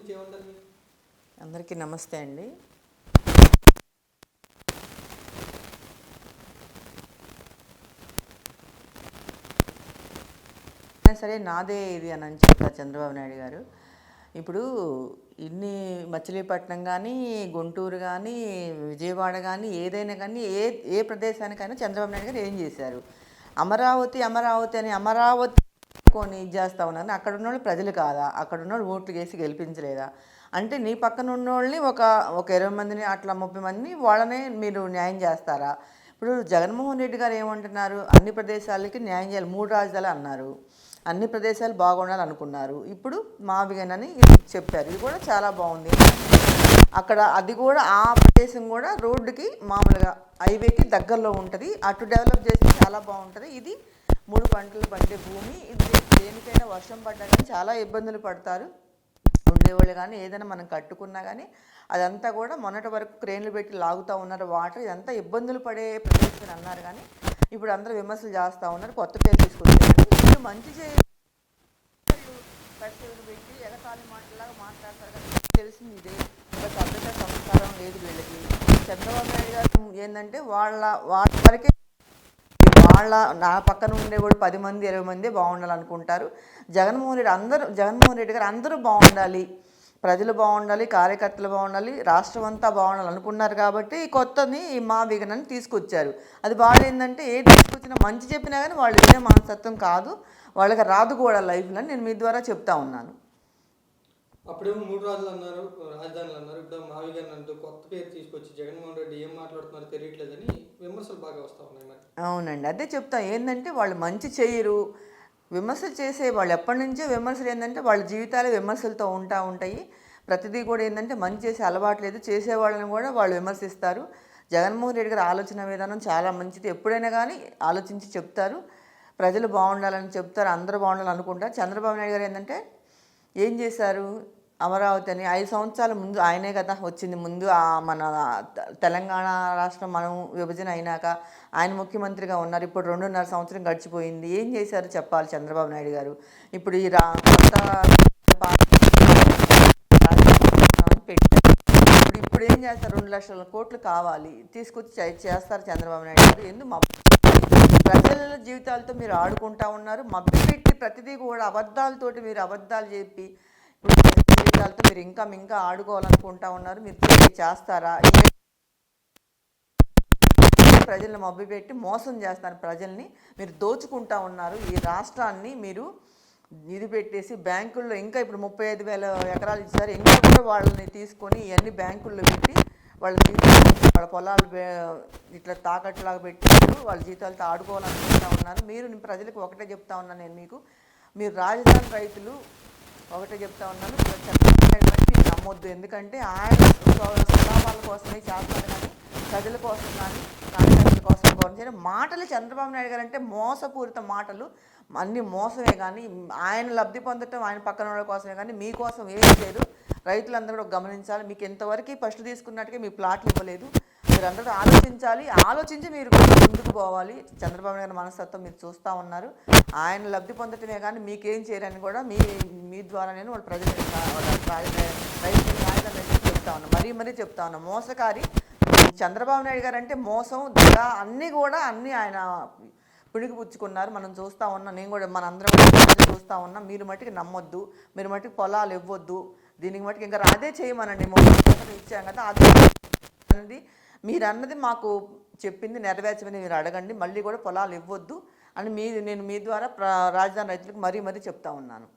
గురించి ఏమంటారు మీరు? అందరికీ నమస్తే అండి. సరే నాదే ఇది అని చెప్తారు చంద్రబాబు నాయుడు గారు. ఇప్పుడు ఇన్ని మచిలీపట్నం కానీ, గుంటూరు కానీ, విజయవాడ కానీ, ఏదైనా కానీ ఏ ఏ ప్రదేశానికైనా చంద్రబాబు నాయుడు గారు ఏం చేశారు? అమరావతి అమరావతి అని అమరావతి కొని ఇది చేస్తా ఉన్నారు. అక్కడ ఉన్నోళ్ళు ప్రజలు కాదా? అక్కడ ఉన్నోళ్ళు ఓట్లు వేసి గెలిపించలేదా? అంటే నీ పక్కన ఉన్నోళ్ళని ఒక ఒక 20 మందిని అట్లా 30 మందిని వాళ్ళనే మీరు న్యాయం చేస్తారా? ఇప్పుడు జగన్మోహన్ రెడ్డి గారు ఏమంటున్నారు? అన్ని ప్రదేశాలకి న్యాయం చేయాలి, 3 రాజధానులు అన్నారు, అన్ని ప్రదేశాలు బాగుండాలి అనుకున్నారు. ఇప్పుడు మావిగనని ఇది చెప్పారు. ఇది కూడా చాలా బాగుంది. అక్కడ అది కూడా ఆ ప్రదేశం కూడా రోడ్డుకి మామూలుగా హైవేకి దగ్గరలో ఉంటుంది. అటు డెవలప్ చేస్తే చాలా బాగుంటుంది. ఇది 3 పంటలు పండే భూమి. ఇది దేనికైనా వర్షం పడ్డా కానీ చాలా ఇబ్బందులు పడతారు ఉండేవాళ్ళు. కానీ ఏదైనా మనం కట్టుకున్నా కానీ అదంతా కూడా మొన్నటి వరకు క్రేన్లు పెట్టి లాగుతూ ఉన్నారు వాటర్. ఇదంతా ఇబ్బందులు పడే ప్రదేశం అన్నారు. కానీ ఇప్పుడు అందరూ విమర్శలు చేస్తూ ఉన్నారు, కొత్త పేరు తీసుకొచ్చారు. మీరు మంచి పరిస్థితులు పెట్టి ఎగతాళి మాటలాగా మాట్లాడతారు. కానీ తెలిసింది ఇదే, ఒక సభ్యత సంస్కారం లేదు వీళ్ళకి. చంద్రబాబు నాయుడు గారు ఏంటంటే వాళ్ళ వరకే, వాళ్ళ నా పక్కన ఉండేవాడు 10 మంది 20 మంది బాగుండాలనుకుంటారు. జగన్మోహన్ రెడ్డి గారు అందరూ బాగుండాలి, ప్రజలు బాగుండాలి, కార్యకర్తలు బాగుండాలి, రాష్ట్రం అంతా బాగుండాలి అనుకున్నారు. కాబట్టి కొత్తని మా విగనని తీసుకొచ్చారు. అది వాళ్ళు ఏంటంటే ఏది తీసుకొచ్చినా మంచి చెప్పినా కానీ వాళ్ళు వినే మనస్తత్వం కాదు, వాళ్ళకి రాదు కూడా లైఫ్లో. నేను మీ ద్వారా చెప్తా ఉన్నాను. అప్పుడేమో 3 రాజధానులు అన్నారు. ఇప్పుడు మావిగారిని అంటూ కొత్త పేరు తీసుకొచ్చి జగన్మోహన్ రెడ్డి ఏం మాట్లాడుతున్నారో తెలియట్లేదని విమర్శలు బాగా వస్తూ ఉన్నాయి మరి. అవునండి, అదే చెప్తా. ఏంటంటే వాళ్ళు మంచి చేయరు, విమర్శలు చేసే వాళ్ళు ఎప్పటి నుంచో విమర్శలు ఏంటంటే వాళ్ళ జీవితాలు విమర్శలతో ఉంటాయి. ప్రతిదీ కూడా ఏంటంటే మంచి చేసే అలవాటు లేదు, చేసేవాళ్ళని కూడా వాళ్ళు విమర్శిస్తారు. జగన్మోహన్ రెడ్డి గారి ఆలోచన విధానం చాలా మంచిది. ఎప్పుడైనా కానీ ఆలోచించి చెప్తారు, ప్రజలు బాగుండాలని చెప్తారు, అందరూ బాగుండాలని అనుకుంటారు. చంద్రబాబు నాయుడు గారు ఏంటంటే ఏం చేశారు? అమరావతి అని 5 సంవత్సరాల ముందు ఆయనే కదా వచ్చింది. ముందు మన తెలంగాణ రాష్ట్రం మనం విభజన అయినాక ఆయన ముఖ్యమంత్రిగా ఉన్నారు. ఇప్పుడు 2.5 సంవత్సరం గడిచిపోయింది. ఏం చేశారు చెప్పాలి చంద్రబాబు నాయుడు గారు. ఇప్పుడు ఈ కొత్త పెట్టారు. ఇప్పుడు ఏం చేస్తారు? 2 లక్షల కోట్లు కావాలి, తీసుకొచ్చి చేస్తారు చంద్రబాబు నాయుడు గారు. ఎందుకు ప్రజల జీవితాలతో మీరు ఆడుకుంటా ఉన్నారు. మభ్యపెట్టి ప్రతిదీ కూడా అబద్ధాలతోటి మీరు అబద్ధాలు చెప్పి ఇప్పుడు జీవితాలతో మీరు ఇంకా ఆడుకోవాలనుకుంటా ఉన్నారు. మీరు చేస్తారా? ప్రజలను మభ్యపెట్టి మోసం చేస్తారు ప్రజల్ని, మీరు దోచుకుంటా ఉన్నారు. ఈ రాష్ట్రాన్ని మీరు ఇది పెట్టేసి బ్యాంకుల్లో ఇంకా ఇప్పుడు 35,000 ఎకరాలు ఇచ్చారు. ఇంకా కూడా వాళ్ళని తీసుకొని ఇవన్నీ బ్యాంకుల్లో పెట్టి వాళ్ళ జీవితాలు, వాళ్ళ పొలాలు ఇట్లా తాకట్లాగా పెట్టి వాళ్ళ జీవితాలతో ఆడుకోవాలనుకుంటా ఉన్నారు. మీరు ప్రజలకు ఒకటే చెప్తా ఉన్నాను నేను మీకు, మీరు రాజధాని రైతులు ఒకటే చెప్తా ఉన్నాను, చంద్రబాబు నమ్మొద్దు. ఎందుకంటే ఆయన స్వభావాల కోసమే చేస్తారు కానీ ప్రజల కోసం కానీ కార్యకర్తల కోసం మాటలు చంద్రబాబు నాయుడు గారు అంటే మోసపూరిత మాటలు, అన్ని మోసమే. కానీ ఆయన లబ్ధి పొందటం ఆయన పక్కన వాళ్ళ కోసమే కానీ మీకోసం ఏం చేయరు. రైతులందరూ కూడా గమనించాలి. మీకు ఎంతవరకు ఫస్ట్ తీసుకున్నట్టుగా మీ ప్లాట్లు ఇవ్వలేదు. మీరందరూ ఆలోచించాలి, ఆలోచించి మీరు ముందుకు పోవాలి. చంద్రబాబు నాయుడు మనస్తత్వం మీరు చూస్తూ ఉన్నారు. ఆయన లబ్ధి పొందటమే కానీ మీకేం చేయరని కూడా మీ ద్వారా నేను వాళ్ళ ప్రజలు రైతులు చెప్తా ఉన్నాను, మరీ చెప్తా ఉన్నాను. మోసకారి చంద్రబాబు నాయుడు గారు అంటే మోసం దగ అన్నీ ఆయన పిడికి పుచ్చుకున్నారు. మనం చూస్తూ ఉన్నాం, నేను కూడా మనందరం కూడా చూస్తూ ఉన్నాం. మీరు మట్టుకు నమ్మొద్దు, మీరు మట్టుకు పొలాలు ఇవ్వద్దు, దీనికి మట్టుకు ఇంకా అదే చేయమనండి. 30 ఇచ్చాం కదా, అదే అనేది మీరు అన్నది మాకు చెప్పింది నెరవేర్చమని మీరు అడగండి. మళ్ళీ కూడా పొలాలు ఇవ్వద్దు అని నేను మీ ద్వారా రాజధాని రైతులకు మరీ చెప్తా ఉన్నాను.